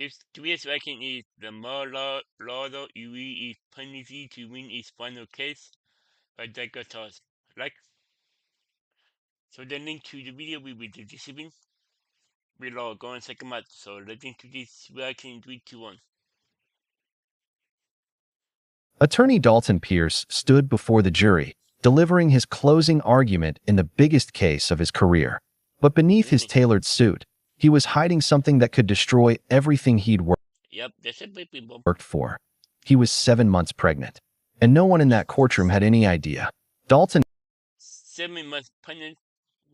This twist ranking is the more laudable UE is penalty to win its final case by Dagatos. Like, so the link to the video will be the description below. Go and check them out. So let's into this ranking 3, 2, 1. Attorney Dalton Pierce stood before the jury, delivering his closing argument in the biggest case of his career. But beneath his tailored suit, he was hiding something that could destroy everything he'd worked for. He was 7 months pregnant, and no one in that courtroom had any idea. Dalton 7 months pregnant?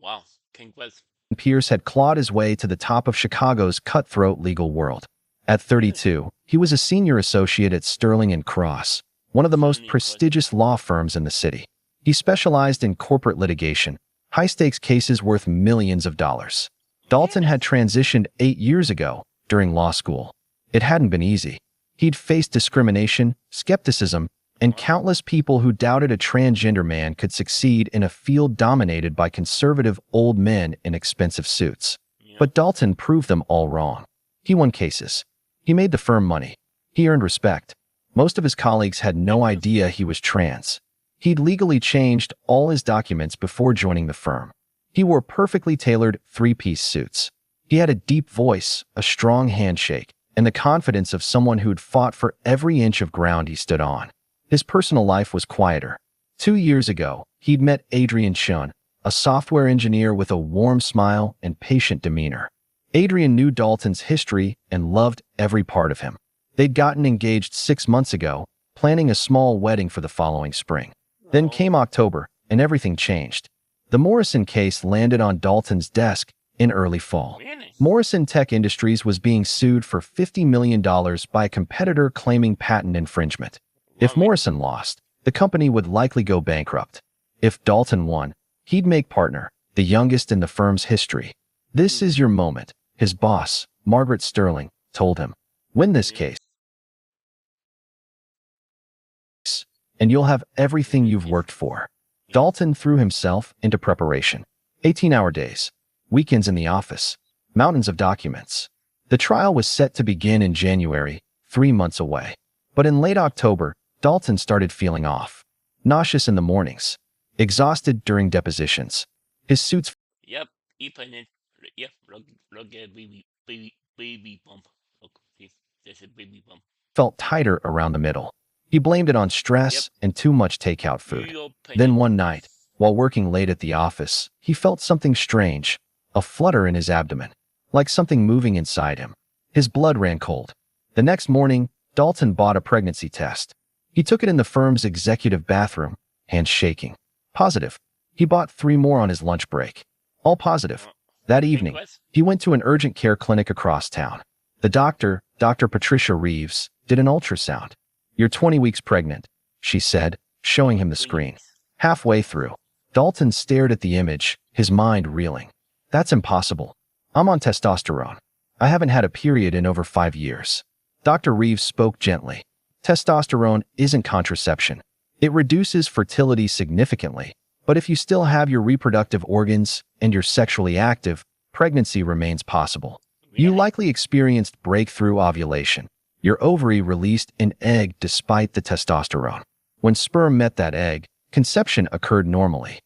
Wow, congrats. Pierce had clawed his way to the top of Chicago's cutthroat legal world. At 32, he was a senior associate at Sterling & Cross, one of the most prestigious law firms in the city. He specialized in corporate litigation, high-stakes cases worth millions of dollars. Dalton had transitioned 8 years ago during law school. It hadn't been easy. He'd faced discrimination, skepticism, and countless people who doubted a transgender man could succeed in a field dominated by conservative old men in expensive suits. But Dalton proved them all wrong. He won cases. He made the firm money. He earned respect. Most of his colleagues had no idea he was trans. He'd legally changed all his documents before joining the firm. He wore perfectly tailored three-piece suits. He had a deep voice, a strong handshake, and the confidence of someone who'd fought for every inch of ground he stood on. His personal life was quieter. 2 years ago, he'd met Adrian Chun, a software engineer with a warm smile and patient demeanor. Adrian knew Dalton's history and loved every part of him. They'd gotten engaged 6 months ago, planning a small wedding for the following spring. Then came October, and everything changed. The Morrison case landed on Dalton's desk in early fall. Morrison Tech Industries was being sued for $50 million by a competitor claiming patent infringement. If Morrison lost, the company would likely go bankrupt. If Dalton won, he'd make partner, the youngest in the firm's history. "This is your moment," his boss, Margaret Sterling, told him. "Win this case, and you'll have everything you've worked for." Dalton threw himself into preparation. 18-hour days, weekends in the office, mountains of documents. The trial was set to begin in January, 3 months away. But in late October, Dalton started feeling off. Nauseous in the mornings, exhausted during depositions. His suits Yep, look at baby bump. Look, there's a baby bump. Felt tighter around the middle. He blamed it on stress and too much takeout food. Then one night, while working late at the office, he felt something strange, a flutter in his abdomen, like something moving inside him. His blood ran cold. The next morning, Dalton bought a pregnancy test. He took it in the firm's executive bathroom, hands shaking. Positive. He bought 3 more on his lunch break. All positive. That evening, he went to an urgent care clinic across town. The doctor, Dr. Patricia Reeves, did an ultrasound. "You're 20 weeks pregnant," she said, showing him the screen. Halfway through, Dalton stared at the image, his mind reeling. "That's impossible. I'm on testosterone. I haven't had a period in over 5 years." Dr. Reeves spoke gently. "Testosterone isn't contraception. It reduces fertility significantly, but if you still have your reproductive organs and you're sexually active, pregnancy remains possible. You likely experienced breakthrough ovulation. Your ovary released an egg despite the testosterone. When sperm met that egg, conception occurred normally."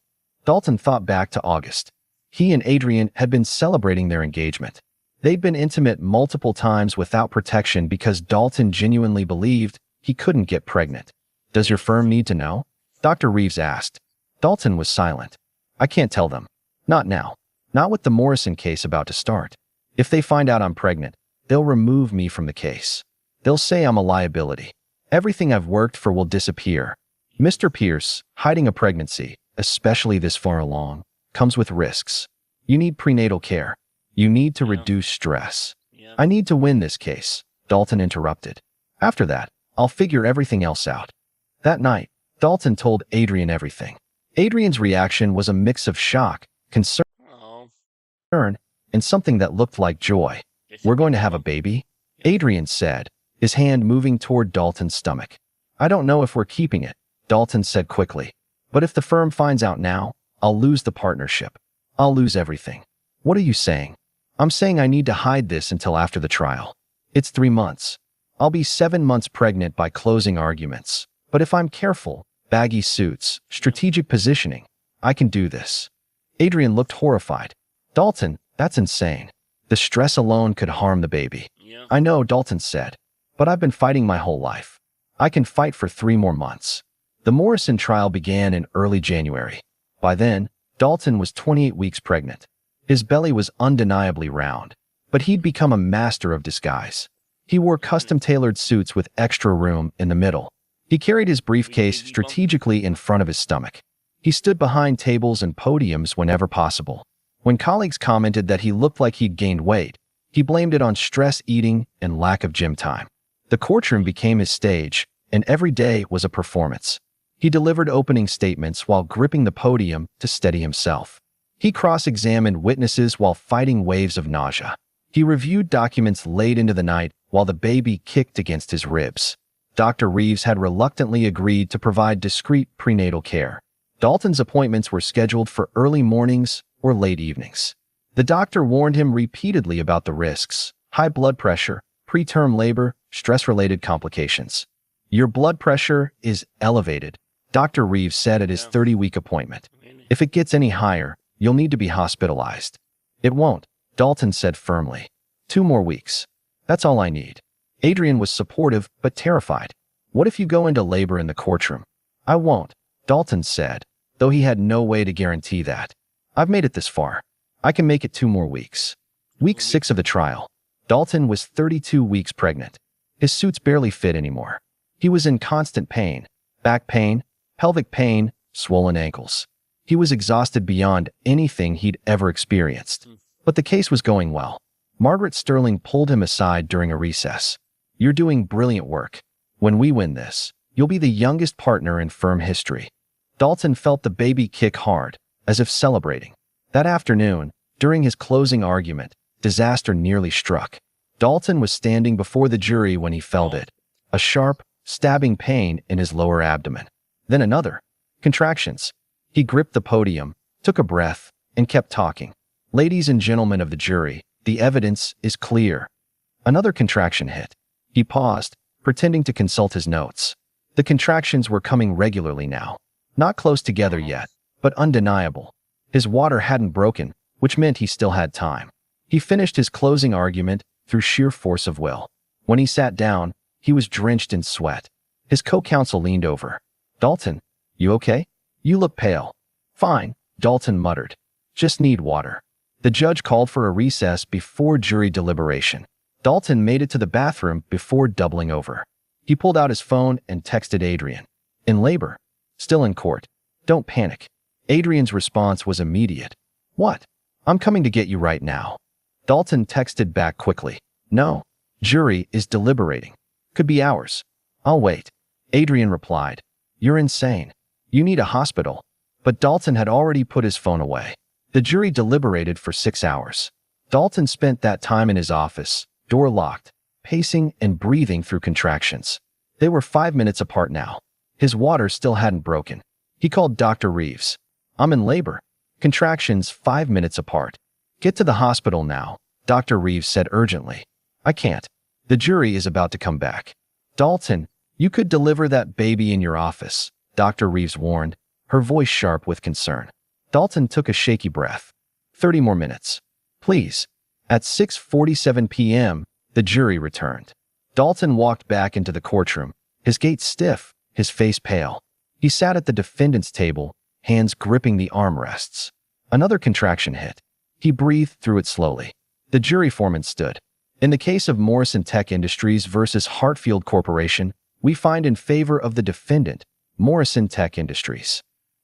Dalton thought back to August. He and Adrian had been celebrating their engagement. They'd been intimate multiple times without protection because Dalton genuinely believed he couldn't get pregnant. "Does your firm need to know?" Dr. Reeves asked. Dalton was silent. "I can't tell them. Not now. Not with the Morrison case about to start. If they find out I'm pregnant, they'll remove me from the case. They'll say I'm a liability. Everything I've worked for will disappear." Mr. Pierce, hiding a pregnancy, especially this far along, comes with risks. You need prenatal care. You need to reduce stress. "I need to win this case," Dalton interrupted. "After that, I'll figure everything else out." That night, Dalton told Adrian everything. Adrian's reaction was a mix of shock, concern, and something that looked like joy. "We're going to have a baby?" Adrian said, his hand moving toward Dalton's stomach. "I don't know if we're keeping it," Dalton said quickly. "But if the firm finds out now, I'll lose the partnership. I'll lose everything." "What are you saying?" "I'm saying I need to hide this until after the trial. It's 3 months. I'll be 7 months pregnant by closing arguments. But if I'm careful, baggy suits, strategic positioning, I can do this. Adrian looked horrified. Dalton, that's insane. The stress alone could harm the baby. Yeah. I know, Dalton said, but I've been fighting my whole life. I can fight for 3 more months. The Morrison trial began in early January. By then, Dalton was 28 weeks pregnant. His belly was undeniably round, but he'd become a master of disguise. He wore custom-tailored suits with extra room in the middle. He carried his briefcase strategically in front of his stomach. He stood behind tables and podiums whenever possible. When colleagues commented that he looked like he'd gained weight, he blamed it on stress eating and lack of gym time. The courtroom became his stage, and every day was a performance. He delivered opening statements while gripping the podium to steady himself. He cross-examined witnesses while fighting waves of nausea. He reviewed documents late into the night while the baby kicked against his ribs. Dr. Reeves had reluctantly agreed to provide discreet prenatal care. Dalton's appointments were scheduled for early mornings or late evenings. The doctor warned him repeatedly about the risks: high blood pressure, preterm labor, stress-related complications. Your blood pressure is elevated, Dr. Reeves said at his 30-week appointment. If it gets any higher, you'll need to be hospitalized. It won't, Dalton said firmly. 2 more weeks. That's all I need. Adrian was supportive but terrified. What if you go into labor in the courtroom? I won't, Dalton said, though he had no way to guarantee that. I've made it this far. I can make it 2 more weeks. Week 6 of the trial. Dalton was 32 weeks pregnant. His suits barely fit anymore. He was in constant pain: back pain, pelvic pain, swollen ankles. He was exhausted beyond anything he'd ever experienced. But the case was going well. Margaret Sterling pulled him aside during a recess. You're doing brilliant work. When we win this, you'll be the youngest partner in firm history. Dalton felt the baby kick hard, as if celebrating. That afternoon, during his closing argument, disaster nearly struck. Dalton was standing before the jury when he felt it. A sharp, stabbing pain in his lower abdomen. Then another. Contractions. He gripped the podium, took a breath, and kept talking. Ladies and gentlemen of the jury, the evidence is clear. Another contraction hit. He paused, pretending to consult his notes. The contractions were coming regularly now. Not close together yet, but undeniable. His water hadn't broken, which meant he still had time. He finished his closing argument through sheer force of will. When he sat down, he was drenched in sweat. His co-counsel leaned over. Dalton, you okay? You look pale. Fine, Dalton muttered. Just need water. The judge called for a recess before jury deliberation. Dalton made it to the bathroom before doubling over. He pulled out his phone and texted Adrian. In labor. Still in court. Don't panic. Adrian's response was immediate. What? I'm coming to get you right now. Dalton texted back quickly. No. Jury is deliberating. Could be hours. I'll wait. Adrian replied. You're insane. You need a hospital. But Dalton had already put his phone away. The jury deliberated for 6 hours. Dalton spent that time in his office, door locked, pacing and breathing through contractions. They were 5 minutes apart now. His water still hadn't broken. He called Dr. Reeves. I'm in labor. Contractions 5 minutes apart. Get to the hospital now, Dr. Reeves said urgently. I can't. The jury is about to come back. Dalton, you could deliver that baby in your office, Dr. Reeves warned, her voice sharp with concern. Dalton took a shaky breath. 30 more minutes. Please. At 6:47 p.m., the jury returned. Dalton walked back into the courtroom, his gait stiff, his face pale. He sat at the defendant's table, hands gripping the armrests. Another contraction hit. He breathed through it slowly. The jury foreman stood. In the case of Morrison Tech Industries versus Hartfield Corporation, we find in favor of the defendant, Morrison Tech Industries.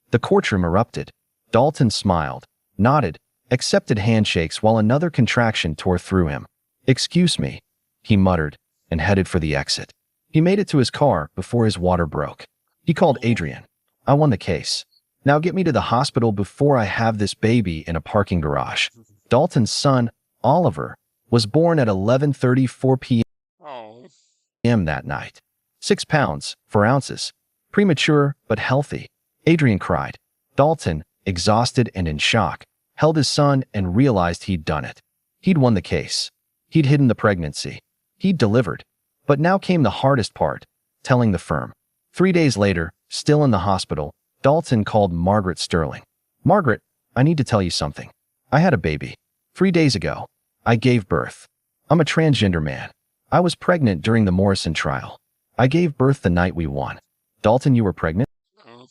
The courtroom erupted. Dalton smiled, nodded, accepted handshakes while another contraction tore through him. Excuse me, he muttered, and headed for the exit. He made it to his car before his water broke. He called Adrian. I won the case. Now get me to the hospital before I have this baby in a parking garage. Dalton's son, Oliver, was born at 11:34 p.m. that night. 6 pounds, 4 ounces. Premature, but healthy. Adrian cried. Dalton, exhausted and in shock, held his son and realized he'd done it. He'd won the case. He'd hidden the pregnancy. He'd delivered. But now came the hardest part, telling the firm. 3 days later, still in the hospital, Dalton called Margaret Sterling. Margaret, I need to tell you something. I had a baby. 3 days ago. I gave birth. I'm a transgender man. I was pregnant during the Morrison trial. I gave birth the night we won. Dalton, you were pregnant? Oh,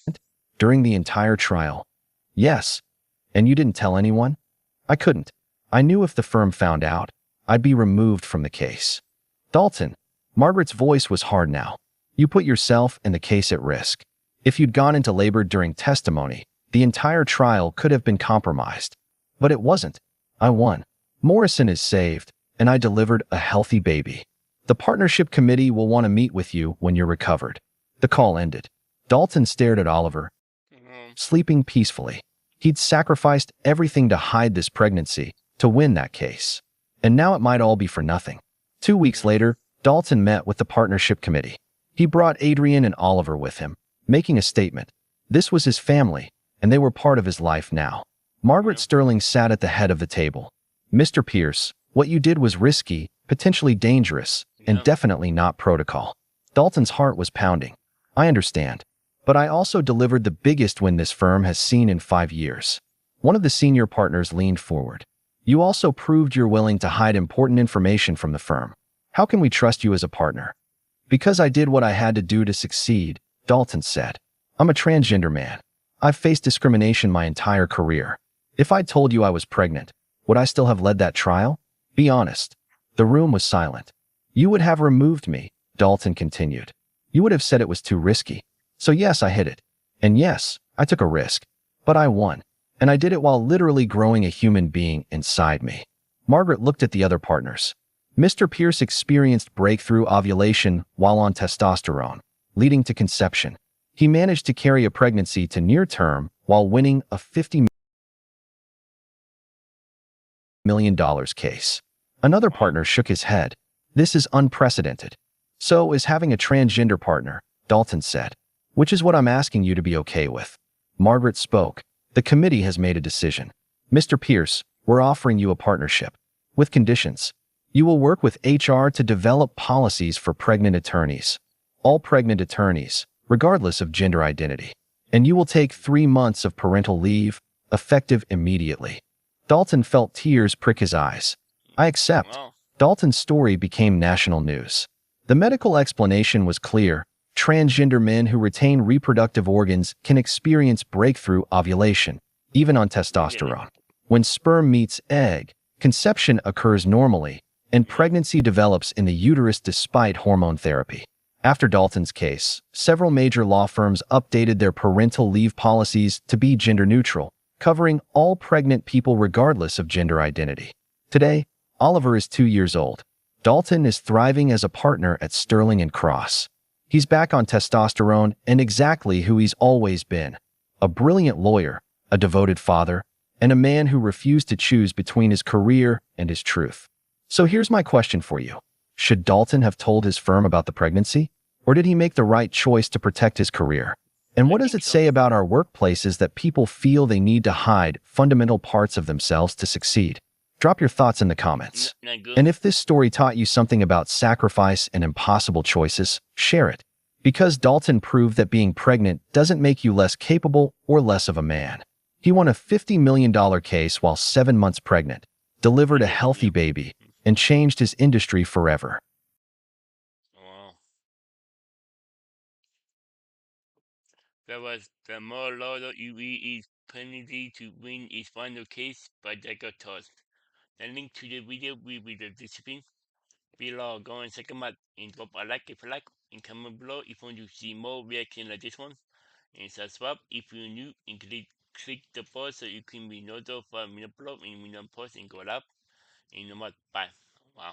During the entire trial? Yes. And you didn't tell anyone? I couldn't. I knew if the firm found out, I'd be removed from the case. Dalton, Margaret's voice was hard now. You put yourself and the case at risk. If you'd gone into labor during testimony, the entire trial could have been compromised. But it wasn't. I won. Morrison is saved, and I delivered a healthy baby. The partnership committee will want to meet with you when you're recovered. The call ended. Dalton stared at Oliver, oh, sleeping peacefully. He'd sacrificed everything to hide this pregnancy, to win that case. And now it might all be for nothing. 2 weeks later, Dalton met with the partnership committee. He brought Adrian and Oliver with him, making a statement. This was his family, and they were part of his life now. Margaret yeah, Sterling sat at the head of the table. Mr. Pierce, what you did was risky, potentially dangerous, and yeah, definitely not protocol. Dalton's heart was pounding. I understand. But I also delivered the biggest win this firm has seen in 5 years. One of the senior partners leaned forward. You also proved you're willing to hide important information from the firm. How can we trust you as a partner? Because I did what I had to do to succeed, Dalton said. I'm a transgender man. I've faced discrimination my entire career. If I told you I was pregnant, would I still have led that trial? Be honest. The room was silent. You would have removed me, Dalton continued. You would have said it was too risky. So yes, I hid it. And yes, I took a risk. But I won. And I did it while literally growing a human being inside me. Margaret looked at the other partners. Mr. Pierce experienced breakthrough ovulation while on testosterone, leading to conception. He managed to carry a pregnancy to near term while winning a $50 million case. Another wow, partner shook his head. This is unprecedented. So is having a transgender partner, Dalton said. Which is what I'm asking you to be okay with. Margaret spoke. The committee has made a decision. Mr. Pierce, we're offering you a partnership. With conditions. You will work with HR to develop policies for pregnant attorneys. All pregnant attorneys, regardless of gender identity. And you will take 3 months of parental leave, effective immediately. Dalton felt tears prick his eyes. I accept. wow, Dalton's story became national news. The medical explanation was clear. Transgender men who retain reproductive organs can experience breakthrough ovulation, even on really, testosterone. When sperm meets egg, conception occurs normally, and yeah, pregnancy develops in the uterus despite hormone therapy. After Dalton's case, several major law firms updated their parental leave policies to be gender neutral, covering all pregnant people regardless of gender identity. Today, Oliver is 2 years old. Dalton is thriving as a partner at Sterling and Cross. He's back on testosterone and exactly who he's always been. A brilliant lawyer, a devoted father, and a man who refused to choose between his career and his truth. So here's my question for you. Should Dalton have told his firm about the pregnancy? Or did he make the right choice to protect his career? And I what does think it so. say about our workplaces that people feel they need to hide fundamental parts of themselves to succeed? Drop your thoughts in the comments. Not good. And if this story taught you something about sacrifice and impossible choices, share it. Because Dalton proved that being pregnant doesn't make you less capable or less of a man. He won a $50 million case while 7 months pregnant, delivered a healthy Hallelujah. baby, and changed his industry forever. Wow. That was the more law that you read is penalty to win his final case by JethroCool. The link to the video will be the description below. Go and check them out and drop a like if you like and comment below if you want to see more reaction like this one. And subscribe if you're new and click the bell so you can be notified when I upload and when I post and go live. And no more. Bye. Wow.